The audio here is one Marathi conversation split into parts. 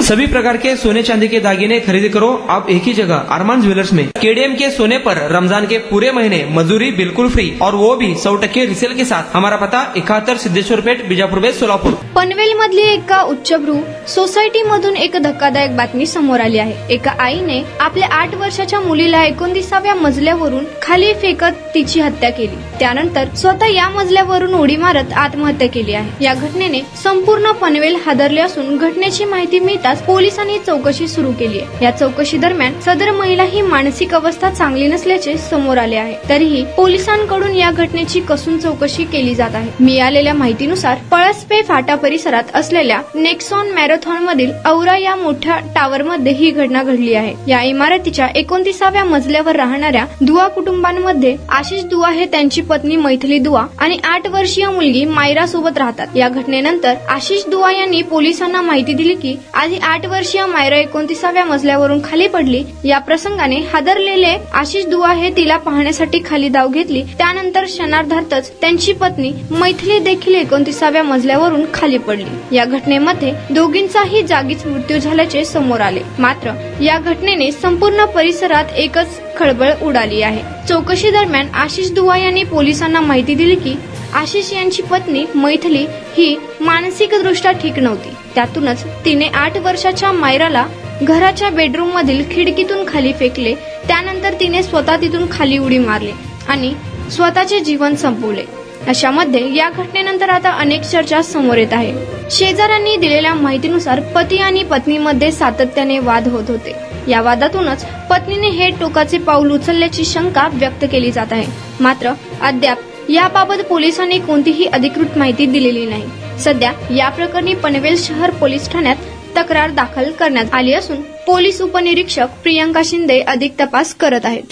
सभी प्रकार के सोने चांदी के दागिने खरीदी करो आप एक ही जगह अरमान ज्वेलर्स में। केडीएम के सोने पर रमजान के पूरे महीने मजदूरी बिल्कुल फ्री और वो भी 100% रिसेल के साथ। हमारा पता 71 सिद्धेश्वर पेठ, बीजापुर बेस, सोलापूर। पनवेल मधली एका उच्चभ्रू सोसायटी मधून एक धक्कादायक बातमी समोर आली आहे। एका आईने आपल्या 8 वर्षाच्या मुलीला 29व्या मजल्यावरून खाली फेकत तिची हत्या केली। त्यानंतर स्वतः या मजल्यावरून उडी मारत आत्महत्या केली आहे। या घटनेने संपूर्ण पनवेल हादरले असून घटनेची माहिती मिळताच पोलिसांनी चौकशी सुरू केली आहे। या चौकशी दरम्यान सदर महिला ही मानसिक अवस्था चांगली नसल्याचे समोर आले आहे। तरीही पोलिसांकडून या घटनेची कसून चौकशी केली जात आहे। मिळालेल्या माहितीनुसार पळसपे फाटा परिसरात असलेल्या नेक्सॉन मॅरेथॉन मधील औरा या मोठ्या टावर मध्ये ही घटना घडली आहे। या इमारतीच्या 29व्या मजल्यावर राहणाऱ्या दुआ कुटुंबांमध्ये आशिष दुआ हे त्यांची पत्नी मैथिली दुआ आणि 8 वर्षीय मुलगी मायरा सोबत राहतात। या घटनेनंतर आशिष दुआ यांनी पोलिसांना माहिती दिली की आधी 8 वर्षीय मायरा 29व्या मजल्यावरून खाली पडली। या प्रसंगाने हादरलेले आशिष दुआ हे तिला पाहण्यासाठी खाली धाव घेतली। त्यानंतर क्षणार्धातच त्यांची पत्नी मैथिली देखील 29व्या मजल्यावरून खाली पडली। या घटनेमध्ये दोघींचाही जागीच मृत्यू झाल्याचे समोर आले। मात्र या घटनेने संपूर्ण परिसरात एकच खळबळ उडाली आहे। चौकशी दरम्यान आशिष दुआ यांनी पोलिसांना माहिती दिली की आशिष यांची पत्नी मैथिली ही मानसिकदृष्ट्या ठीक नव्हती। त्यातूनच तिने 8 वर्षाच्या मायराला घराच्या बेडरूम मधील खिडकीतून खाली फेकले। त्यानंतर तिने स्वतः तिथून खाली उडी मारली आणि स्वतःचे जीवन संपवले। अशामध्ये या घटनेनंतर आता अनेक चर्चा समोर येत आहे। शेजाऱ्यांनी दिलेल्या माहितीनुसार पती आणि पत्नीमध्ये सातत्याने वाद होत होते। या वादातूनच पत्नीने हे टोकाचे पाऊल उचलल्याची शंका व्यक्त केली जात आहे। मात्र अद्याप याबाबत पोलिसांनी कोणतीही अधिकृत माहिती दिलेली नाही। सध्या या प्रकरणी पनवेल शहर पोलीस ठाण्यात तक्रार दाखल करण्यात आली असून पोलीस उपनिरीक्षक प्रियंका शिंदे अधिक तपास करत आहेत।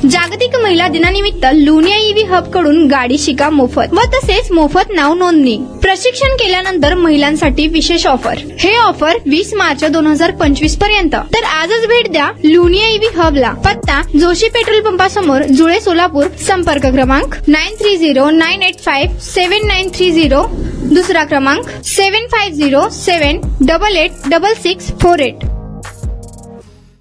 जागतिक महिला दिनानिमित्त लुनिया ईव्ही हब कडून गाडी शिका मोफत व तसेच मोफत नाव नोंदणी। प्रशिक्षण केल्यानंतर महिलांसाठी विशेष ऑफर। हे ऑफर 20 मार्च 2025 पर्यंत। तर आजच भेट द्या लुनिया ईव्ही हबला। पत्ता जोशी पेट्रोल पंपासमोर, जुळे, सोलापूर। संपर्क क्रमांक 9309857930। दुसरा क्रमांक 7507886648।